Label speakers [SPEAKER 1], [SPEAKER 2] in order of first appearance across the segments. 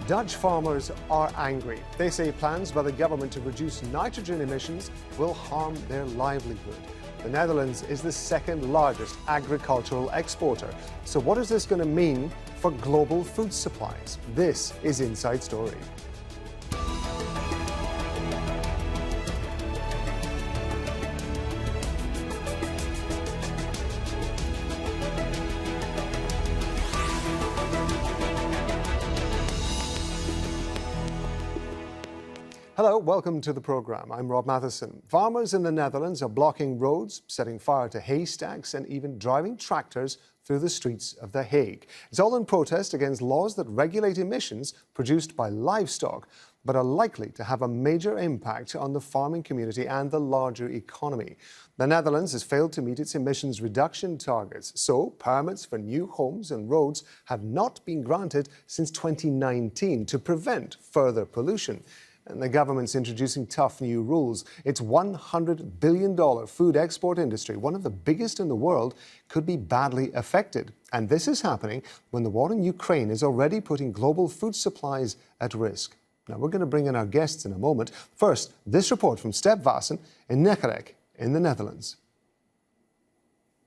[SPEAKER 1] Dutch farmers are angry. They say plans by the government to reduce nitrogen emissions will harm their livelihood. The Netherlands is the second largest agricultural exporter. So what is this going to mean for global food supplies? This is Inside Story. Hello, welcome to the programme. I'm Rob Matheson. Farmers in the Netherlands are blocking roads, setting fire to haystacks and even driving tractors through the streets of The Hague. It's all in protest against laws that regulate emissions produced by livestock, but are likely to have a major impact on the farming community and the larger economy. The Netherlands has failed to meet its emissions reduction targets, so permits for new homes and roads have not been granted since 2019 to prevent further pollution. And the government's introducing tough new rules. Its $100 billion food export industry, one of the biggest in the world, could be badly affected. And this is happening when the war in Ukraine is already putting global food supplies at risk. Now, we're going to bring in our guests in a moment. First, this report from Step Vassen in Nijkerk in the Netherlands.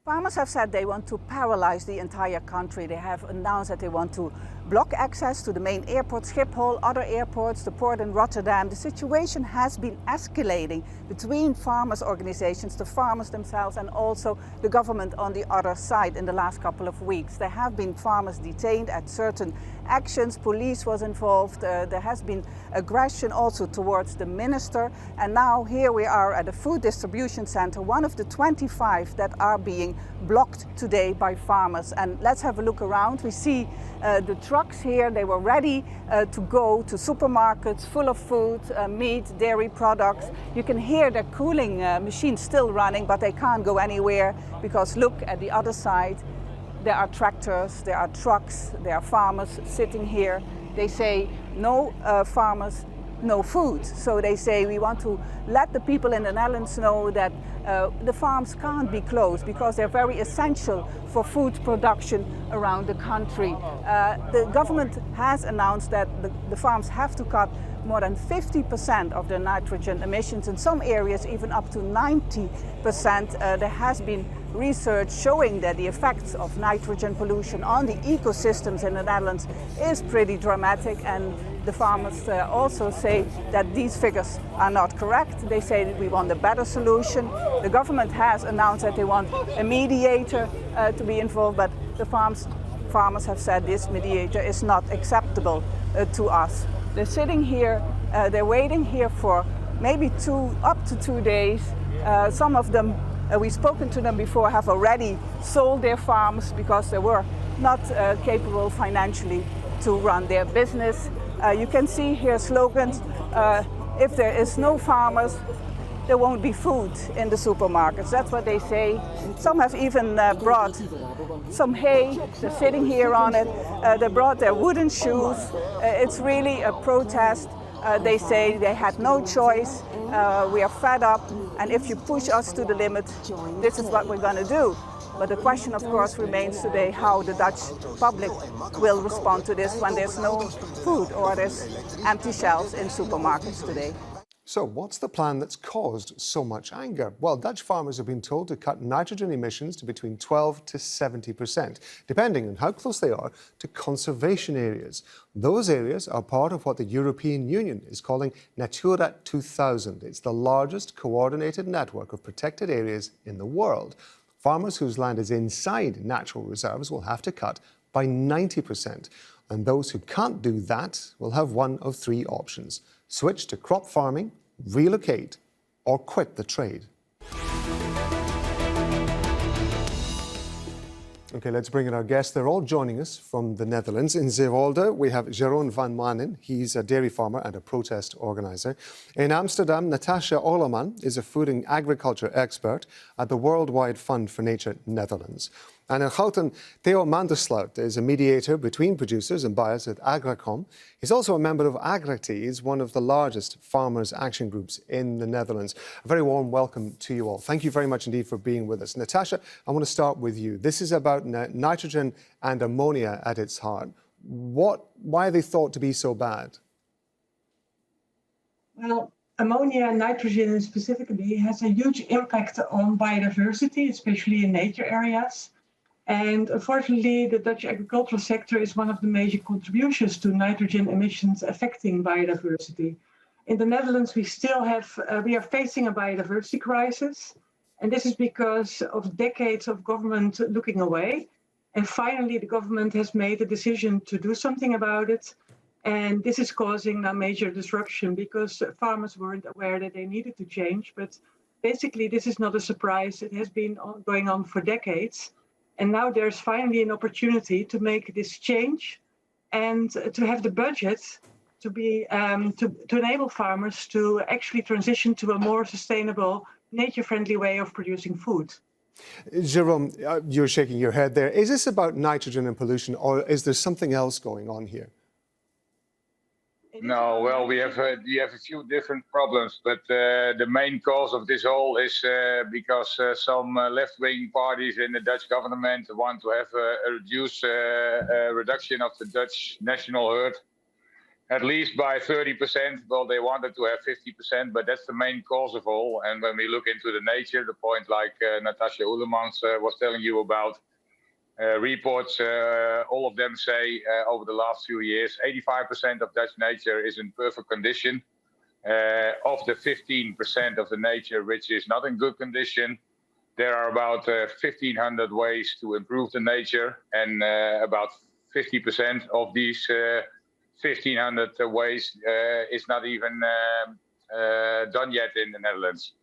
[SPEAKER 2] Farmers have said they want to paralyze the entire country. They have announced that they want to block access to the main airport, Schiphol, other airports, the port in Rotterdam. The situation has been escalating between farmers' organizations, the farmers themselves, and also the government on the other side in the last couple of weeks. There have been farmers detained at certain actions. Police was involved. There has been aggression also towards the minister. And now here we are at a food distribution center, one of the 25 that are being blocked today by farmers. And let's have a look around. We see the trucks here. They were ready to go to supermarkets full of food, meat, dairy products. You can hear the cooling machine still running, but they can't go anywhere because look at the other side. There are tractors, there are trucks, there are farmers sitting here. They say no farmers, no food. So they say we want to let the people in the Netherlands know that the farms can't be closed because they're very essential for food production around the country. The government has announced that the farms have to cut more than 50% of their nitrogen emissions, in some areas even up to 90%. There has been research showing that the effects of nitrogen pollution on the ecosystems in the Netherlands is pretty dramatic, and the farmers also say that these figures are not correct. They say that we want a better solution. The government has announced that they want a mediator to be involved, but the farmers have said this mediator is not acceptable to us. They're sitting here, they're waiting here for maybe up to 2 days. Some of them, we've spoken to them before, have already sold their farms because they were not capable financially to run their business. You can see here slogans, if there is no farmers, there won't be food in the supermarkets. That's what they say. Some have even brought some hay. They're sitting here on it. They brought their wooden shoes. It's really a protest. They say they had no choice. We are fed up, and if you push us to the limit, this is what we're going to do. But the question, of course, remains today how the Dutch public will respond to this when there's no food or there's empty shelves in supermarkets today.
[SPEAKER 1] So what's the plan that's caused so much anger? Well, Dutch farmers have been told to cut nitrogen emissions to between 12 to 70%, depending on how close they are to conservation areas. Those areas are part of what the European Union is calling Natura 2000. It's the largest coordinated network of protected areas in the world. Farmers whose land is inside natural reserves will have to cut by 90%. And those who can't do that will have one of three options: switch to crop farming, relocate, or quit the trade. Okay, let's bring in our guests. They're all joining us from the Netherlands. In Zeewolde, we have Jeroen van Manen. He's a dairy farmer and a protest organizer. In Amsterdam, Natasha Olleman is a food and agriculture expert at the Worldwide Fund for Nature Netherlands. And in Gouten, Theo Mandersloot is a mediator between producers and buyers at Agracom. He's also a member of Agractie, one of the largest farmers' action groups in the Netherlands. A very warm welcome to you all. Thank you very much indeed for being with us. Natasha, I want to start with you. This is about nitrogen and ammonia at its heart. Why are they thought to be so bad?
[SPEAKER 3] Well, ammonia and nitrogen specifically has a huge impact on biodiversity, especially in nature areas. And unfortunately, the Dutch agricultural sector is one of the major contributions to nitrogen emissions affecting biodiversity. In the Netherlands, we are facing a biodiversity crisis. And this is because of decades of government looking away. And finally, the government has made a decision to do something about it. And this is causing a major disruption because farmers weren't aware that they needed to change. But basically, this is not a surprise. It has been going on for decades. And now there's finally an opportunity to make this change and to have the budget to be to enable farmers to actually transition to a more sustainable, nature-friendly way of producing food.
[SPEAKER 1] Jerome, you're shaking your head there. Is this about nitrogen and pollution, or is there something else going on here?
[SPEAKER 4] No, well, we have a few different problems, but the main cause of this all is because some left-wing parties in the Dutch government want to have a reduction of the Dutch national herd, at least by 30%. Well, they wanted to have 50%, but that's the main cause of all. And when we look into the nature, the point like Natasja Oelemans was telling you about, reports, all of them say over the last few years, 85% of Dutch nature is in perfect condition. Of the 15% of the nature which is not in good condition, there are about 1,500 ways to improve the nature, and about 50% of these 1,500 ways is not even done yet in the Netherlands.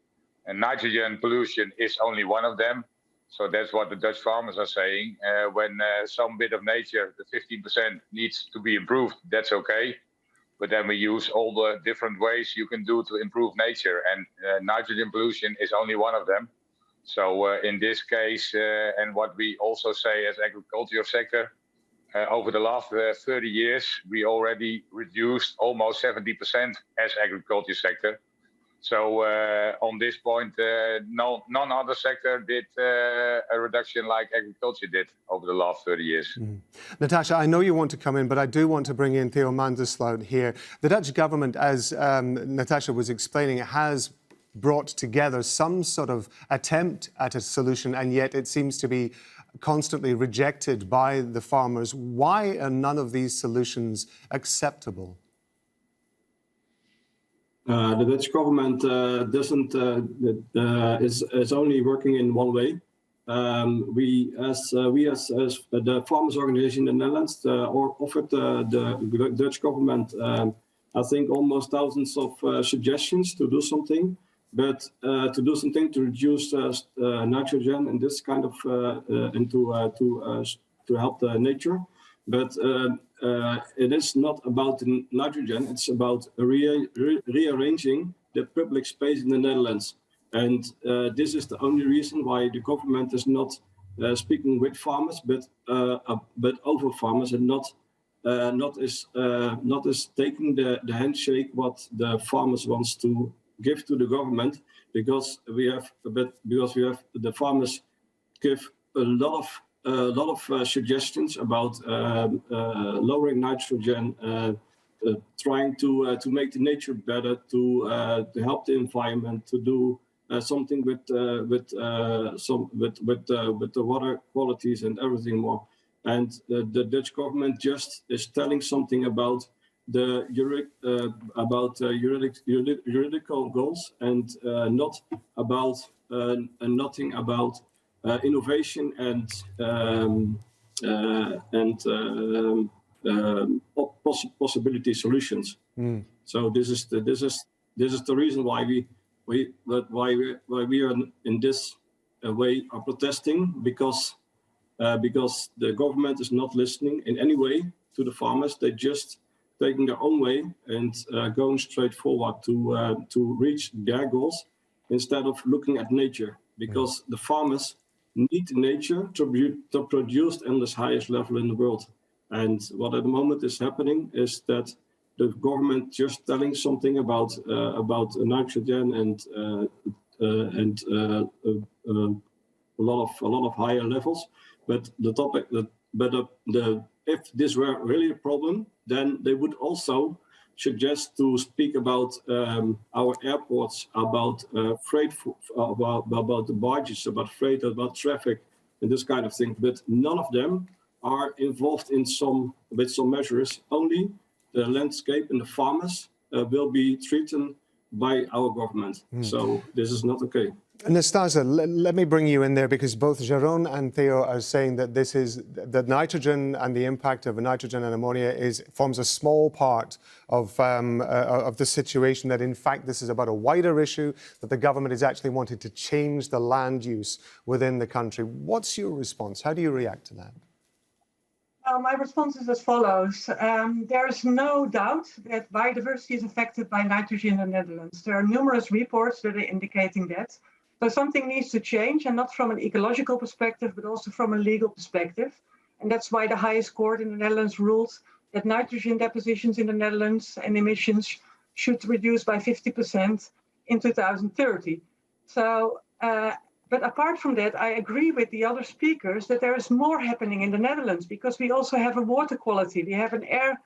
[SPEAKER 4] And nitrogen pollution is only one of them. So that's what the Dutch farmers are saying. When some bit of nature, the 15%, needs to be improved, that's okay. But then we use all the different ways you can do to improve nature. And nitrogen pollution is only one of them. So in this case, and what we also say as agriculture sector, over the last 30 years, we already reduced almost 70% as agriculture sector. So on this point, none other sector did a reduction like agriculture did over the last 30 years.
[SPEAKER 1] Natasja, I know you want to come in, but I do want to bring in Theo Mandersloot here. The Dutch government, as Natasja was explaining, has brought together some sort of attempt at a solution, and yet it seems to be constantly rejected by the farmers. Why are none of these solutions acceptable?
[SPEAKER 5] The Dutch government is only working in one way. We as the farmers' organization in the Netherlands offered the Dutch government, I think, almost thousands of suggestions to do something, but to do something to reduce nitrogen and this kind of and to help the nature. But it is not about nitrogen, it's about rearranging the public space in the Netherlands. And this is the only reason why the government is not speaking with farmers, but over farmers, and not taking the handshake what the farmers wants to give to the government, because the farmers give a lot of suggestions about lowering nitrogen, trying to make the nature better, to help the environment, to do something with the water qualities and everything more. And the Dutch government just is telling something about the juridical goals, and nothing about innovation and possibility solutions. So this is the reason why we are in this way are protesting, because the government is not listening in any way to the farmers. They just taking their own way and going straight forward to reach their goals instead of looking at nature, because the farmers need nature to produce on this highest level in the world. And what at the moment is happening is that the government just telling something about nitrogen and a lot of higher levels, but the if this were really a problem, then they would also suggest to speak about our airports, about freight, about the barges, about freight, about traffic, and this kind of thing. But none of them are involved in with some measures. Only the landscape and the farmers will be treated by our government. So this is not okay.
[SPEAKER 1] Nastasia, let me bring you in there, because both Jeroen and Theo are saying that that nitrogen and the impact of nitrogen and ammonia forms a small part of the situation, that in fact this is about a wider issue, that the government is actually wanting to change the land use within the country. What's your response? How do you react to that?
[SPEAKER 3] My response is as follows. There is no doubt that biodiversity is affected by nitrogen in the Netherlands. There are numerous reports that are indicating that. So something needs to change, and not from an ecological perspective, but also from a legal perspective. And that's why the highest court in the Netherlands ruled that nitrogen depositions in the Netherlands and emissions should reduce by 50% in 2030. So, but apart from that, I agree with the other speakers that there is more happening in the Netherlands, because we also have a water quality. We have an air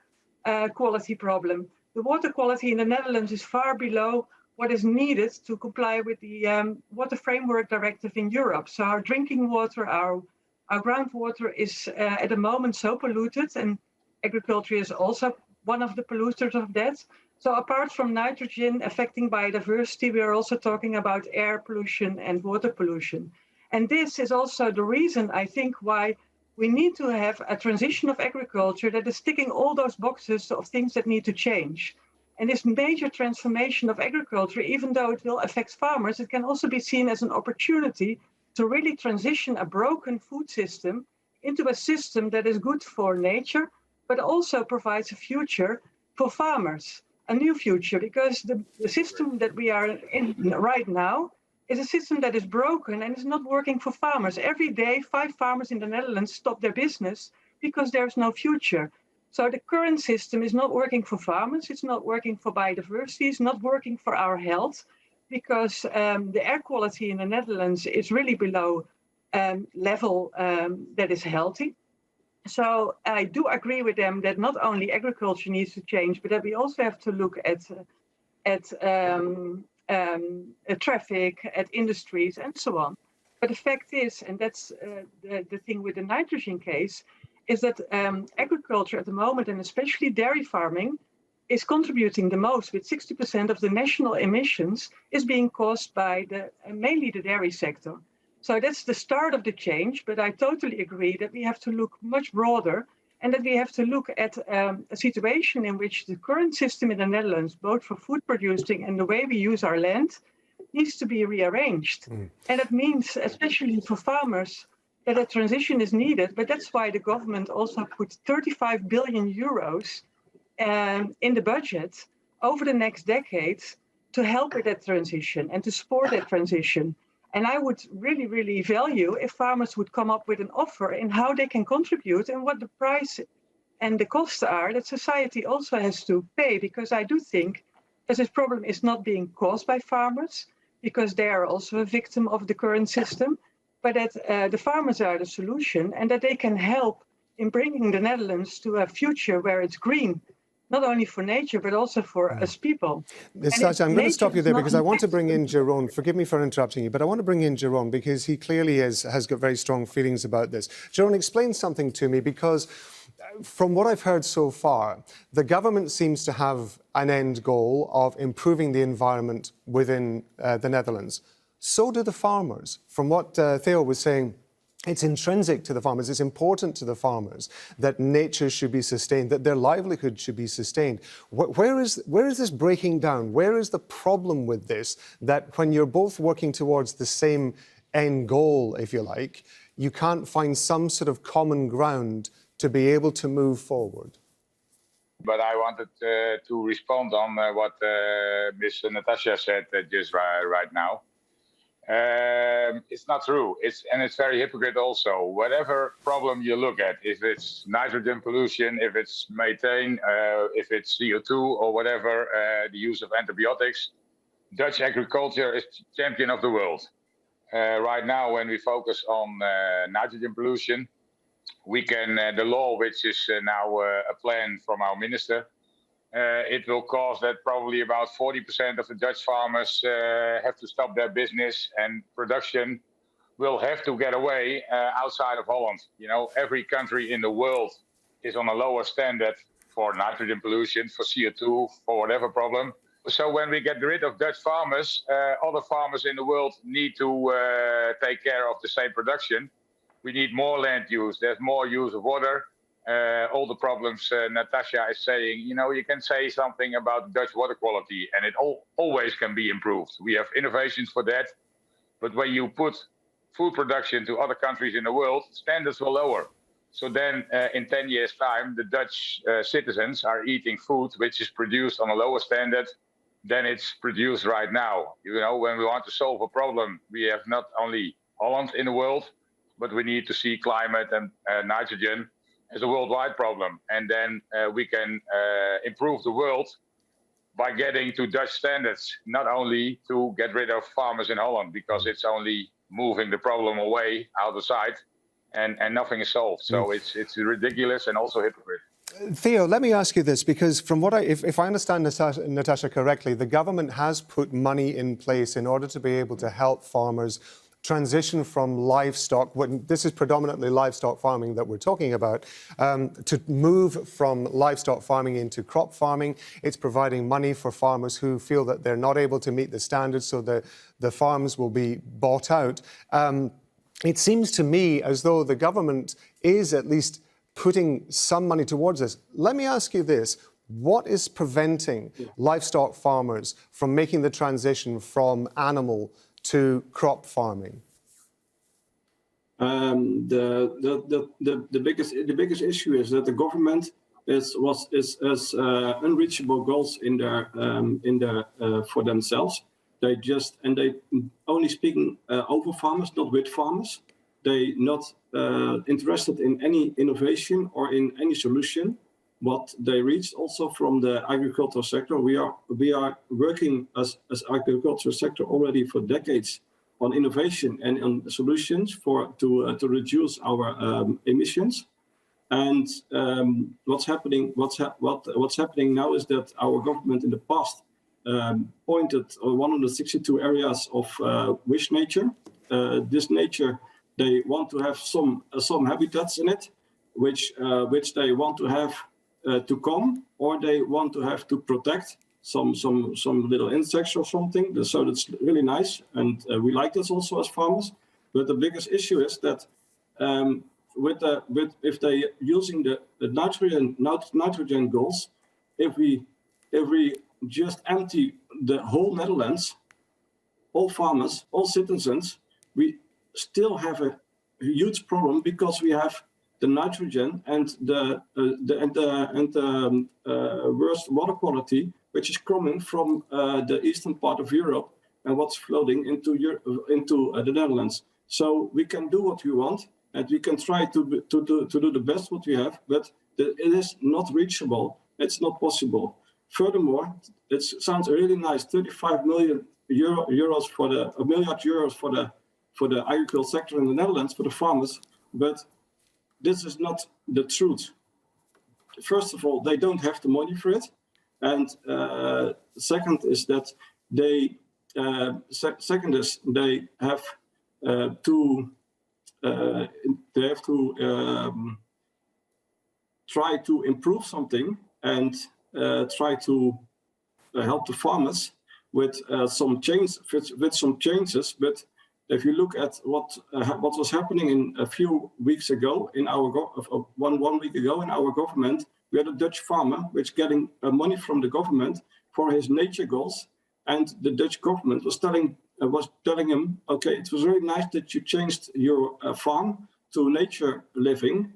[SPEAKER 3] quality problem. The water quality in the Netherlands is far below what is needed to comply with the Water Framework Directive in Europe. So our drinking water, our groundwater is at the moment so polluted, and agriculture is also one of the polluters of that. So apart from nitrogen affecting biodiversity, we are also talking about air pollution and water pollution. And this is also the reason, I think, why we need to have a transition of agriculture that is ticking all those boxes of things that need to change. And this major transformation of agriculture, even though it will affect farmers, it can also be seen as an opportunity to really transition a broken food system into a system that is good for nature, but also provides a future for farmers, a new future, because the system that we are in right now is a system that is broken and is not working for farmers. Every day, 5 farmers in the Netherlands stop their business because there's no future. So the current system is not working for farmers, it's not working for biodiversity, it's not working for our health, because the air quality in the Netherlands is really below level that is healthy. So I do agree with them that not only agriculture needs to change, but that we also have to look at traffic, at industries, and so on. But the fact is, and that's the thing with the nitrogen case, is that agriculture at the moment, and especially dairy farming, is contributing the most, with 60% of the national emissions is being caused by mainly the dairy sector. So that's the start of the change, but I totally agree that we have to look much broader, and that we have to look at a situation in which the current system in the Netherlands, both for food producing and the way we use our land, needs to be rearranged. And that means, especially for farmers, that a transition is needed, but that's why the government also put 35 billion euros in the budget over the next decades to help with that transition and to support that transition. And I would really, really value if farmers would come up with an offer in how they can contribute and what the price and the costs are that society also has to pay, because I do think that this problem is not being caused by farmers, because they are also a victim of the current system, but that the farmers are the solution, and that they can help in bringing the Netherlands to a future where it's green, not only for nature, but also for us people.
[SPEAKER 1] Nastasia, I'm going to stop you there because I want to bring in Jeroen. Forgive me for interrupting you, but I want to bring in Jeroen because he clearly has got very strong feelings about this. Jeroen, explain something to me, because from what I've heard so far, the government seems to have an end goal of improving the environment within the Netherlands. So do the farmers. From what Theo was saying, it's intrinsic to the farmers, it's important to the farmers that nature should be sustained, that their livelihood should be sustained. Where is this breaking down? Where is the problem with this, that when you're both working towards the same end goal, if you like, you can't find some sort of common ground to be able to move forward?
[SPEAKER 4] But I wanted to respond on what Ms. Natasja said just right now. It's not true. It's very hypocrite also. Whatever problem you look at, if it's nitrogen pollution, if it's methane, if it's CO2 or whatever, the use of antibiotics, Dutch agriculture is champion of the world. Right now, when we focus on nitrogen pollution, we can, the law, which is now a plan from our minister, it will cause that probably about 40% of the Dutch farmers have to stop their business, and production will have to get away outside of Holland. You know, every country in the world is on a lower standard for nitrogen pollution, for CO2, for whatever problem. So when we get rid of Dutch farmers, other farmers in the world need to take care of the same production. We need more land use. There's more use of water. All the problems Natasha is saying, you know, you can say something about Dutch water quality, and it always can be improved. We have innovations for that. But when you put food production to other countries in the world, standards will lower. So then in 10 years' time, the Dutch citizens are eating food which is produced on a lower standard than it's produced right now. You know, when we want to solve a problem, we have not only Holland in the world, but we need to see climate and nitrogen as a worldwide problem. And then we can improve the world by getting to Dutch standards, not only to get rid of farmers in Holland, because it's only moving the problem away out of sight, and nothing is solved. So it's ridiculous and also hypocrite.
[SPEAKER 1] Theo, let me ask you this, because from what if I understand Natasha correctly, the government has put money in place in order to be able to help farmers transition from livestock, this is predominantly livestock farming that we're talking about, to move from livestock farming into crop farming. It's providing money for farmers who feel that they're not able to meet the standards, so the farms will be bought out. It seems to me as though the government is at least putting some money towards this. Let me ask you this. What is preventing livestock farmers from making the transition from animal to crop farming?
[SPEAKER 5] The biggest issue is that the government has unreachable goals in their for themselves. They only speaking over farmers, not with farmers. They not interested in any innovation or in any solution. What they reached also from the agricultural sector. We are working as agricultural sector already for decades on innovation and on solutions to reduce our emissions. And what's happening now is that our government in the past pointed 162 areas of wish nature. This nature, they want to have some habitats in it, which they want to have to come, or they want to have to protect some little insects or something. So that's really nice, and we like this also as farmers. But the biggest issue is that if they using the nitrogen goals, if we just empty the whole Netherlands, all farmers, all citizens, we still have a huge problem, because we have the nitrogen and the worst water quality, which is coming from the eastern part of Europe and what's floating into the Netherlands. So we can do what we want, and we can try to do the best what we have, but it is not reachable. It's not possible. Furthermore, it sounds really nice. 35 million euros for €1 million for the agricultural sector in the Netherlands, for the farmers, but this is not the truth. First of all, they don't have the money for it, and second is that they have to try to improve something and try to help the farmers with some changes, but if you look at what was happening in a few weeks ago in our one week ago in our government, we had a Dutch farmer which getting money from the government for his nature goals, and the Dutch government was telling him, okay, it was really nice that you changed your farm to nature living,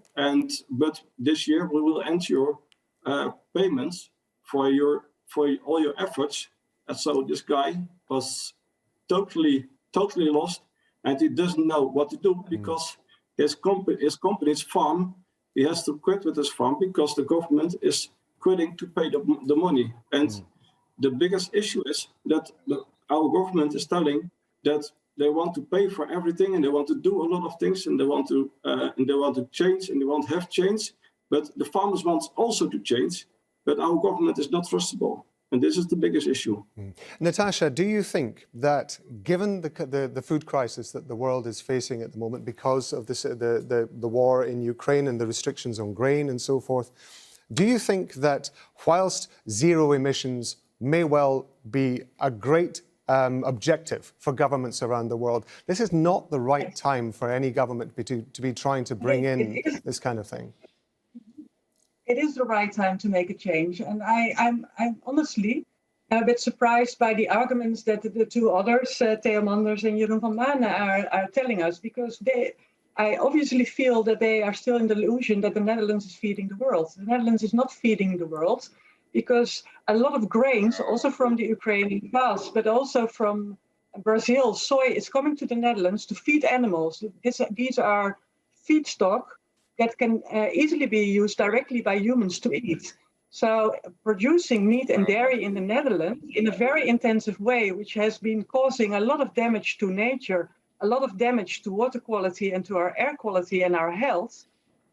[SPEAKER 5] but this year we will end your payments for all your efforts. And so this guy was totally lost, and he doesn't know what to do, because his company's farm, he has to quit with his farm because the government is quitting to pay the money. And the biggest issue is that our government is telling that they want to pay for everything, and they want to do a lot of things, and they want to change, and they want to have change. But the farmers want also to change, but our government is not trustable. And this is the biggest issue.
[SPEAKER 1] Natasha, do you think that given the food crisis that the world is facing at the moment because of the war in Ukraine and the restrictions on grain and so forth, do you think that whilst zero emissions may well be a great objective for governments around the world, this is not the right time for any government to be trying to bring in this kind of thing?
[SPEAKER 3] It is the right time to make a change. And I'm honestly a bit surprised by the arguments that the two others, Theo Manders and Jeroen van Manen, are telling us, because I obviously feel that they are still in the illusion that the Netherlands is feeding the world. The Netherlands is not feeding the world, because a lot of grains, also from the Ukrainian past, but also from Brazil, soy is coming to the Netherlands to feed animals. These are feedstock that can easily be used directly by humans to eat. So producing meat and dairy in the Netherlands in a very intensive way, which has been causing a lot of damage to nature, a lot of damage to water quality and to our air quality and our health,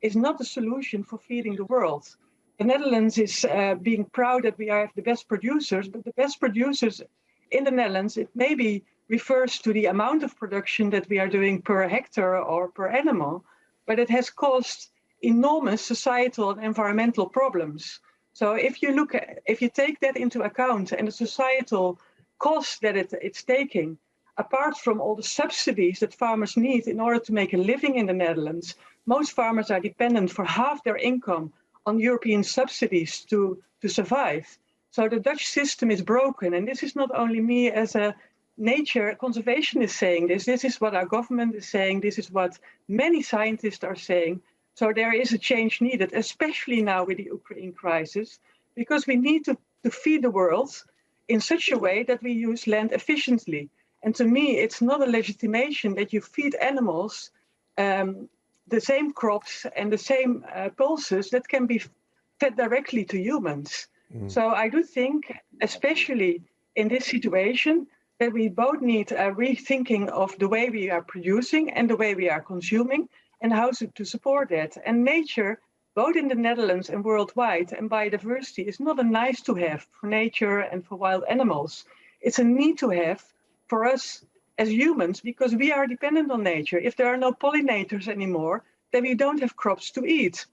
[SPEAKER 3] is not a solution for feeding the world. The Netherlands is being proud that we have the best producers, but the best producers in the Netherlands, it maybe refers to the amount of production that we are doing per hectare or per animal, but it has caused enormous societal and environmental problems. So if you take that into account and the societal cost that it's taking, apart from all the subsidies that farmers need in order to make a living in the Netherlands, most farmers are dependent for half their income on European subsidies to survive. So the Dutch system is broken. And this is not only me as a nature conservationist saying this. This is what our government is saying. This is what many scientists are saying. So there is a change needed, especially now with the Ukraine crisis, because we need to feed the world in such a way that we use land efficiently. And to me, it's not a legitimation that you feed animals the same crops and the same pulses that can be fed directly to humans. So I do think, especially in this situation, that we both need a rethinking of the way we are producing and the way we are consuming and how to support that. And nature, both in the Netherlands and worldwide, and biodiversity is not a nice to have for nature and for wild animals. It's a need to have for us as humans, because we are dependent on nature. If there are no pollinators anymore, then we don't have crops to eat.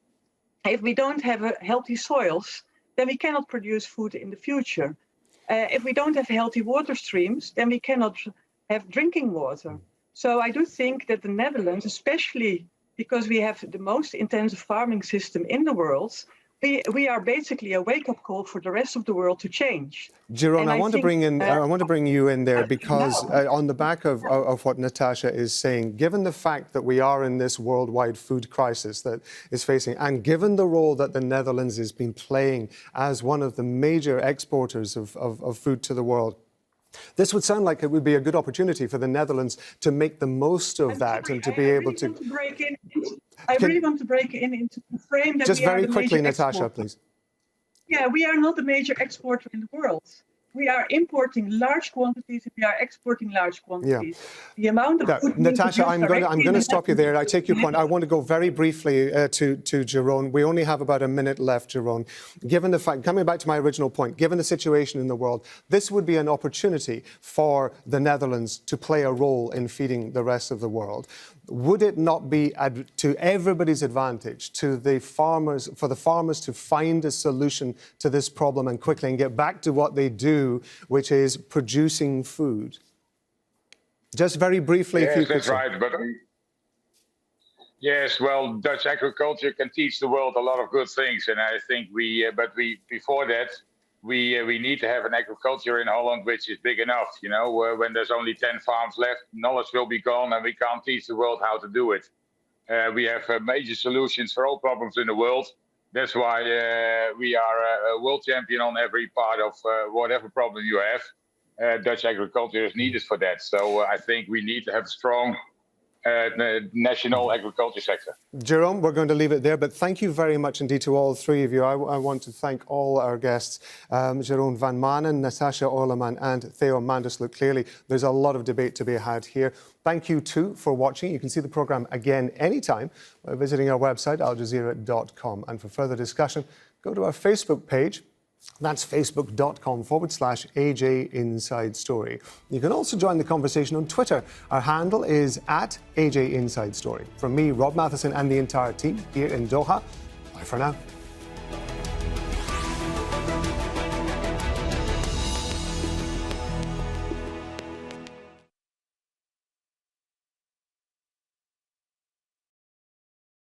[SPEAKER 3] If we don't have healthy soils, then we cannot produce food in the future. If we don't have healthy water streams, then we cannot have drinking water. So I do think that the Netherlands, especially because we have the most intensive farming system in the world, we are basically a wake-up call for the rest of the world to change.
[SPEAKER 1] Jeroen, I want to bring you in there because on the back of what Natasha is saying, given the fact that we are in this worldwide food crisis that is facing, and given the role that the Netherlands has been playing as one of the major exporters of food to the world, this would sound like it would be a good opportunity for the Netherlands to make the most of that and to be able to...
[SPEAKER 3] I really want to break in into the frame that
[SPEAKER 1] just
[SPEAKER 3] we are
[SPEAKER 1] very
[SPEAKER 3] the
[SPEAKER 1] quickly,
[SPEAKER 3] major
[SPEAKER 1] Natasha,
[SPEAKER 3] exporter.
[SPEAKER 1] please.
[SPEAKER 3] Yeah, we are not the major exporter in the world. We are importing large quantities and we are exporting large quantities. Yeah. The amount of food
[SPEAKER 1] Natasha, I'm going to stop you there. I take your point. I want to go very briefly to Jeroen. We only have about a minute left, Jeroen. Given the fact, coming back to my original point, given the situation in the world, this would be an opportunity for the Netherlands to play a role in feeding the rest of the world. Would it not be to everybody's advantage, to the farmers, for the farmers to find a solution to this problem and quickly and get back to what they do, which is producing food? Just very briefly, if you could.
[SPEAKER 4] Yes, that's right. But yes, well, Dutch agriculture can teach the world a lot of good things, and I think before that. We need to have an agriculture in Holland which is big enough. You know, when there's only 10 farms left, knowledge will be gone and we can't teach the world how to do it. We have major solutions for all problems in the world. That's why we are a world champion on every part of whatever problem you have. Dutch agriculture is needed for that. So I think we need to have a strong national agriculture sector.
[SPEAKER 1] Jerome, we're going to leave it there, but thank you very much indeed to all three of you. I want to thank all our guests, Jeroen van Manen, Natasha Orleman and Theo Manders. Clearly, there's a lot of debate to be had here. Thank you too for watching. You can see the programme again anytime by visiting our website, aljazeera.com. And for further discussion, go to our Facebook page. That's facebook.com/AJ Inside Story. You can also join the conversation on Twitter. Our handle is @AJ Inside Story. From me, Rob Matheson, and the entire team here in Doha, bye for now.